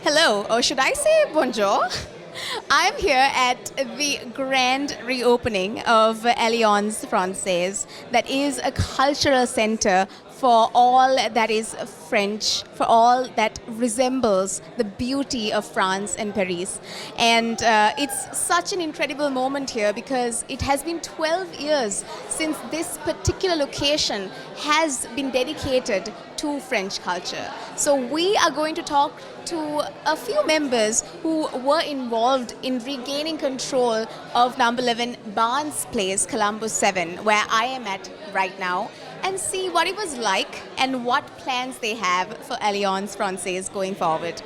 Hello, or should I say bonjour? I'm here at the grand reopening of Alliance Française, that is a cultural center for all that is French, for all that resembles the beauty of France and Paris. And it's such an incredible moment here because it has been 12 years since this particular location has been dedicated to French culture. So we are going to talk to a few members who were involved in regaining control of number 11 Barnes Place, Colombo 7, where I am at right now, and see what it was like and what plans they have for Alliance Française going forward.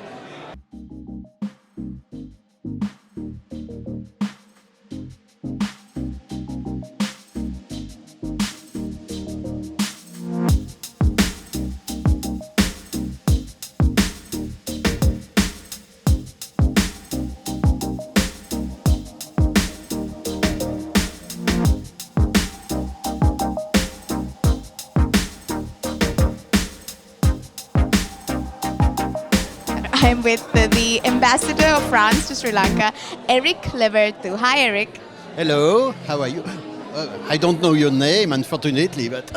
I'm with the ambassador of France to Sri Lanka, Eric Levertu. Hi, Eric. Hello, how are you? I don't know your name, unfortunately, but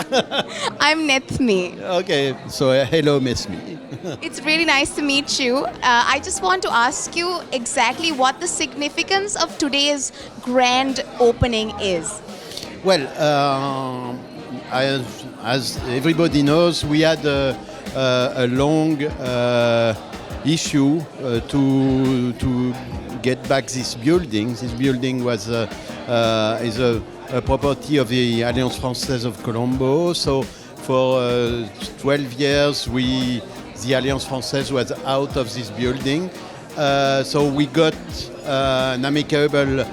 I'm Nethmi. okay. So hello, Miss Me. It's really nice to meet you. I just want to ask you exactly what the significance of today's grand opening is. Well, as everybody knows, we had a long issue to get back this building. This building was is a property of the Alliance Française of Colombo. So for 12 years, the Alliance Française was out of this building. So we got an amicable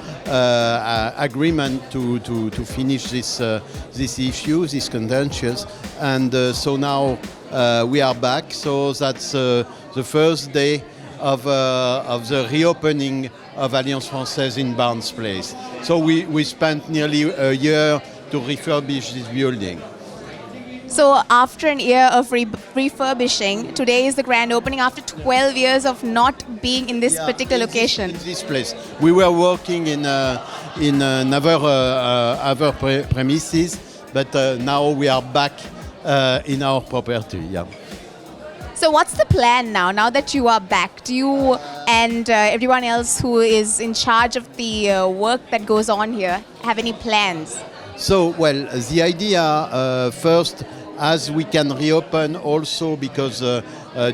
agreement to finish this issue, this contentious, and so now we are back. So that's the first day of the reopening of Alliance Française in Barnes Place. So we spent nearly a year to refurbish this building. So after an year of refurbishing, today is the grand opening after 12 years of not being in this particular location. In this place. We were working in other premises, but now we are back in our property. Yeah. So what's the plan now that you are back? Do you and everyone else who is in charge of the work that goes on here have any plans? So, well, the idea first, as we can reopen also because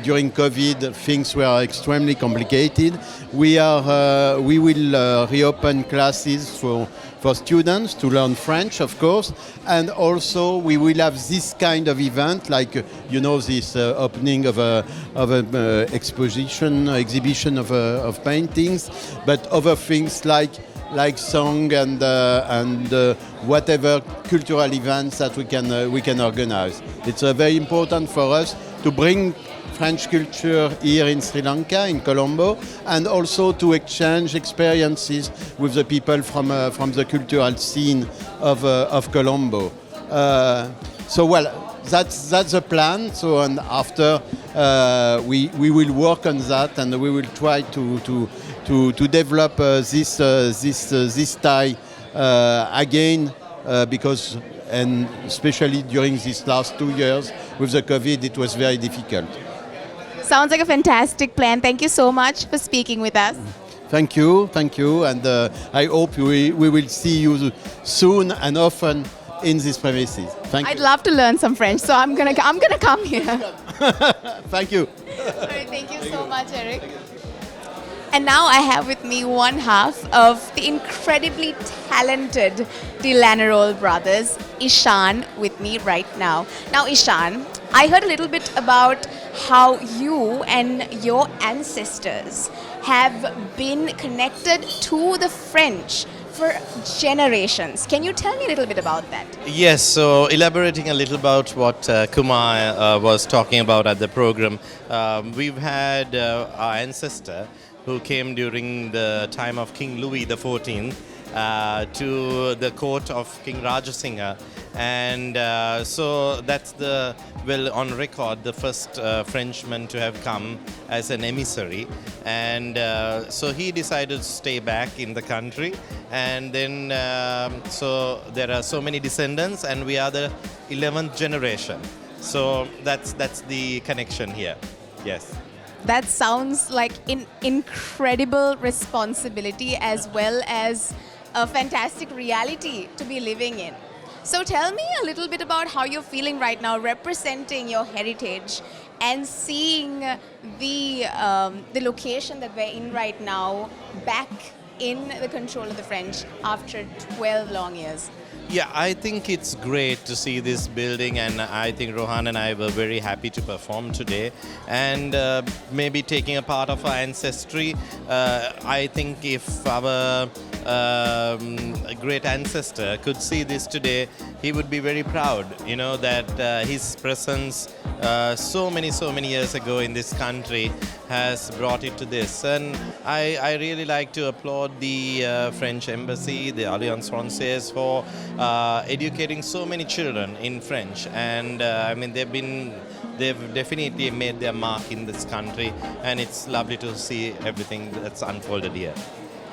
during COVID things were extremely complicated, we will reopen classes for students to learn French, of course, and also we will have this kind of event, like this opening of a exhibition of paintings, but other things like song and whatever cultural events that we can organize. It's very important for us to bring French culture here in Sri Lanka, in Colombo, and also to exchange experiences with the people from the cultural scene of Colombo. So well, that's the plan. So and after we will work on that, and we will try to develop this tie again because and especially during these last 2 years with the COVID, it was very difficult. Sounds like a fantastic plan. Thank you so much for speaking with us. Thank you, and I hope we will see you soon and often in these premises. Thank you. I'd love to learn some French, so I'm gonna come here. Thank you. All right, thank you so much, Eric. And now I have with me one half of the incredibly talented De Lannerol brothers, Ishan, with me right now. Now, Ishan, I heard a little bit about how you and your ancestors have been connected to the French for generations. Can you tell me a little bit about that? Yes, so elaborating a little about what Kumar was talking about at the program, we've had our ancestor who came during the time of King Louis XIV, to the court of King Rajasingha. And so that's on record, the first Frenchman to have come as an emissary. And so he decided to stay back in the country. And then, so there are so many descendants, and we are the 11th generation. So that's the connection here. Yes. That sounds like an incredible responsibility as well as a fantastic reality to be living in. So tell me a little bit about how you're feeling right now, representing your heritage and seeing the location that we're in right now back in the control of the French after 12 long years. Yeah, I think it's great to see this building, and I think Rohan and I were very happy to perform today. And maybe taking a part of our ancestry, I think if our great ancestor could see this today, he would be very proud, that his presence so many years ago in this country has brought it to this. And I really like to applaud the French embassy, the Alliance Française, for educating so many children in French. And I mean, they've definitely made their mark in this country, and it's lovely to see everything that's unfolded here.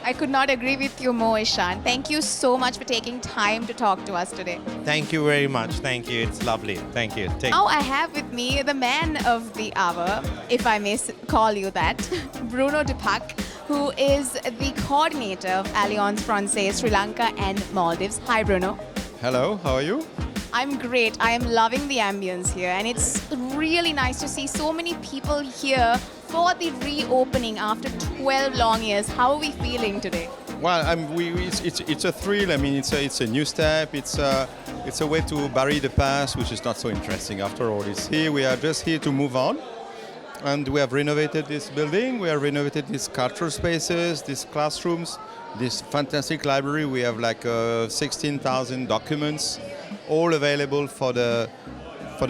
I could not agree with you more, Ishan. Thank you so much for taking time to talk to us today. Thank you very much. Thank you. It's lovely. Thank you. Now I have with me the man of the hour, if I may call you that, Bruno Dupac, who is the coordinator of Alliance Française Sri Lanka and Maldives. Hi, Bruno. Hello, how are you? I'm great. I am loving the ambience here, and it's really nice to see so many people here for the reopening after 12 long years. How are we feeling today? Well, it's a thrill. I mean, it's a new step. It's a way to bury the past, which is not so interesting after all. We are just here to move on, and we have renovated this building. We have renovated these cultural spaces, these classrooms, this fantastic library. We have like 16,000 documents, all available for the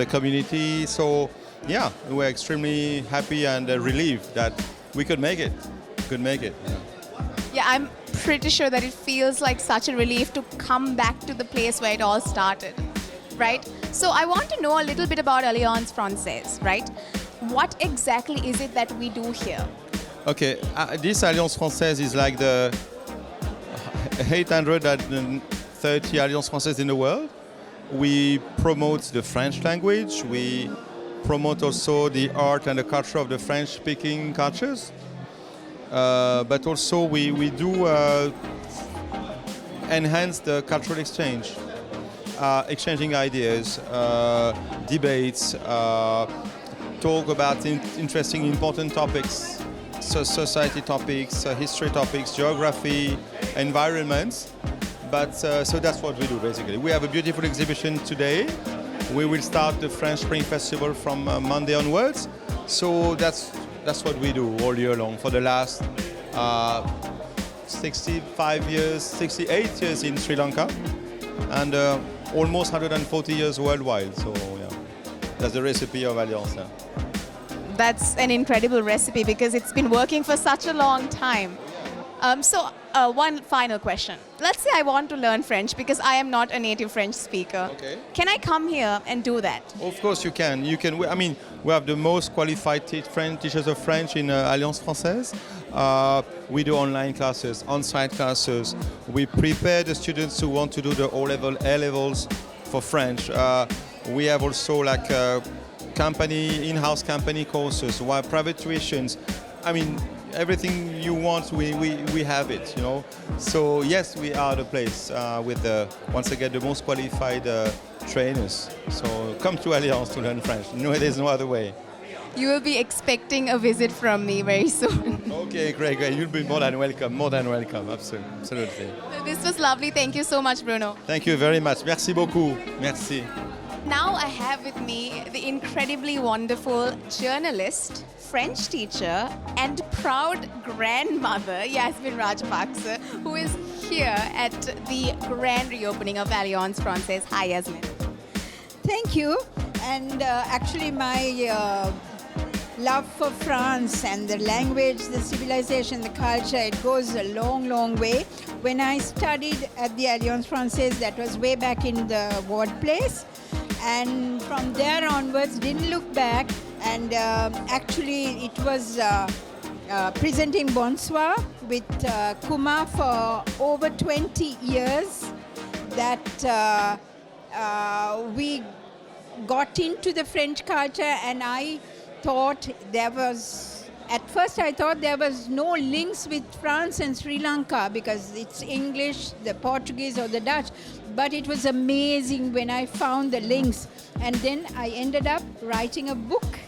community. So yeah, we're extremely happy and relieved that we could make it. Yeah, I'm pretty sure that it feels like such a relief to come back to the place where it all started, right? So I want to know a little bit about Alliance Française, right? What exactly is it that we do here? Okay, this Alliance Française is like the 830 Alliance Française in the world. We promote the French language. We promote also the art and the culture of the French-speaking cultures. But also we do enhance the cultural exchange, exchanging ideas, debates, talk about interesting, important topics, society topics, history topics, geography, environments. But so that's what we do basically. We have a beautiful exhibition today. We will start the French Spring Festival from Monday onwards. So that's what we do all year long for the last 68 years in Sri Lanka, and almost 140 years worldwide. So yeah, that's the recipe of Alliance. Yeah. That's an incredible recipe because it's been working for such a long time. So one final question. Let's say I want to learn French because I am not a native French speaker. Okay. Can I come here and do that? Of course you can. I mean, we have the most qualified teachers of French in Alliance Française. We do online classes, on-site classes. We prepare the students who want to do the O-level, A-levels for French. We have also like in-house company courses, private tuitions. I mean, everything you want, we have it, So yes, we are the place with once again the most qualified trainers. So come to Alliance to learn French. No, there's no other way. You will be expecting a visit from me very soon. Okay, great. You'll be more than welcome, absolutely. This was lovely. Thank you so much, Bruno. Thank you very much. Merci beaucoup. Merci. Now I have with me the incredibly wonderful journalist, French teacher, and proud grandmother, Yasmin Rajapaksa, who is here at the grand reopening of Alliance Française. Hi, Yasmin. Thank you. And actually, my love for France and the language, the civilization, the culture, it goes a long, long way. When I studied at the Alliance Française, that was way back in the Ward Place. And from there onwards, didn't look back. And actually, it was presenting Bonsoir with Kuma for over 20 years that we got into the French culture, and I thought at first I thought there was no links with France and Sri Lanka because it's English, the Portuguese or the Dutch, but it was amazing when I found the links, and then I ended up writing a book.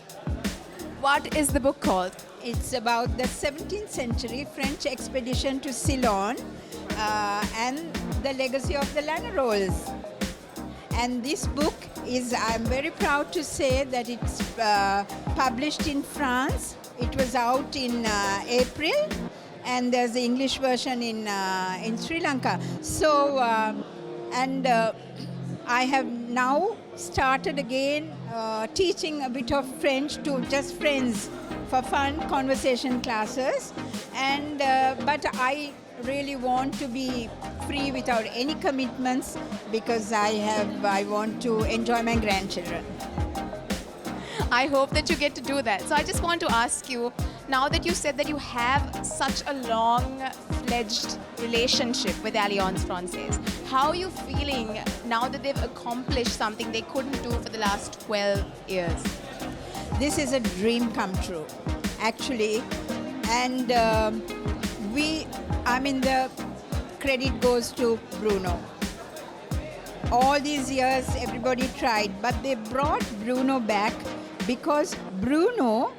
What is the book called? It's about the 17th century French expedition to Ceylon and the legacy of the Lannerolles. And this book is, I'm very proud to say that it's published in France. It was out in April, and there's the English version in Sri Lanka. So, I have now started again teaching a bit of French to just friends for fun conversation classes. And but I really want to be free without any commitments because I want to enjoy my grandchildren. I hope that you get to do that. So I just want to ask you, now that you said that you have such a long-fledged relationship with Alliance Française, how are you feeling now that they've accomplished something they couldn't do for the last 12 years? This is a dream come true, actually. And the credit goes to Bruno. All these years, everybody tried, but they brought Bruno back because Bruno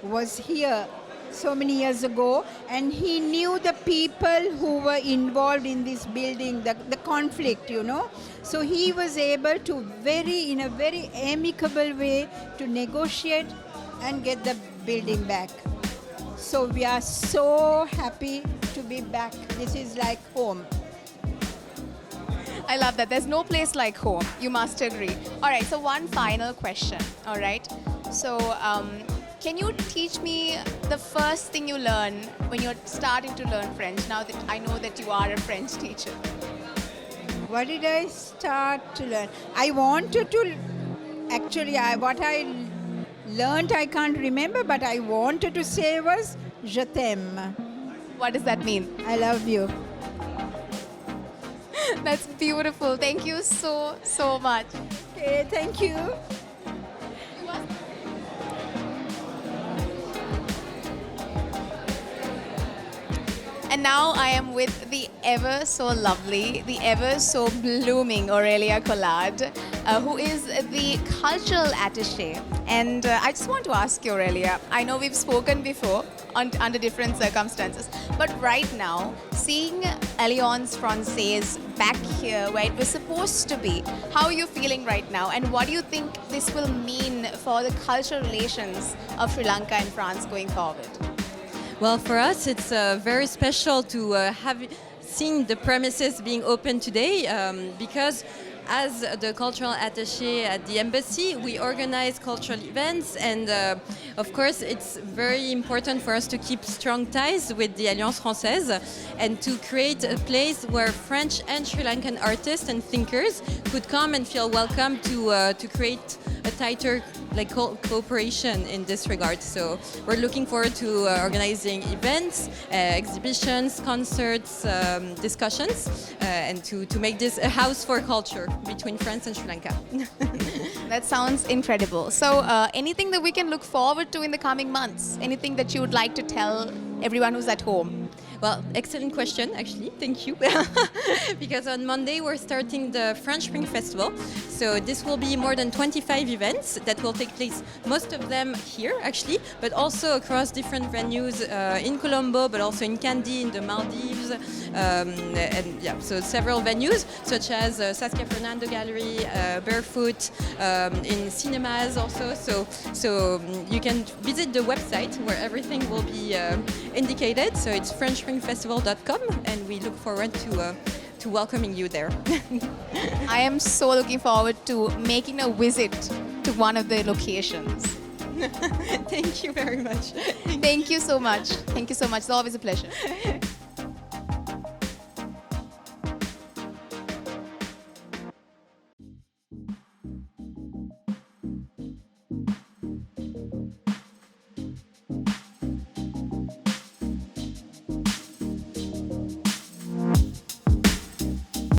was here so many years ago, and he knew the people who were involved in this building, the conflict, you know. So he was able to in a very amicable way to negotiate and get the building back. So we are so happy to be back. This is like home. I love that. There's no place like home. You must agree. All right, so one final question. All right. So can you teach me the first thing you learn when you're starting to learn French, now that I know that you are a French teacher? What did I start to learn? I wanted to, actually, what I learned I can't remember, but I wanted to say was, je t'aime. What does that mean? I love you. That's beautiful. Thank you so, so much. Okay, thank you. And now I am with the ever so lovely, the ever so blooming Aurelia Collard, who is the cultural attaché. And I just want to ask you, Aurelia, I know we've spoken before under different circumstances, but right now, seeing Alliance Française back here where it was supposed to be, how are you feeling right now? And what do you think this will mean for the cultural relations of Sri Lanka and France going forward? Well, for us, it's very special to have seen the premises being open today because as the cultural attaché at the embassy, we organize cultural events, and of course it's very important for us to keep strong ties with the Alliance Française and to create a place where French and Sri Lankan artists and thinkers could come and feel welcome to create a tighter cooperation in this regard. So we're looking forward to organizing events, exhibitions, concerts, discussions, and to make this a house for culture between France and Sri Lanka. That sounds incredible. So anything that we can look forward to in the coming months? Anything that you would like to tell everyone who's at home? Well, excellent question, actually. Thank you. Because on Monday, we're starting the French Spring Festival. So this will be more than 25 events that will take place, most of them here, actually, but also across different venues in Colombo, but also in Kandy, in the Maldives, and yeah, so several venues, such as Saskia Fernando Gallery, Barefoot, in cinemas also. So you can visit the website where everything will be indicated. So it's FrenchSpringFestival.com, and we look forward to welcoming you there. I am so looking forward to making a visit to one of the locations. Thank you very much. Thank you so much. Thank you so much. It's always a pleasure.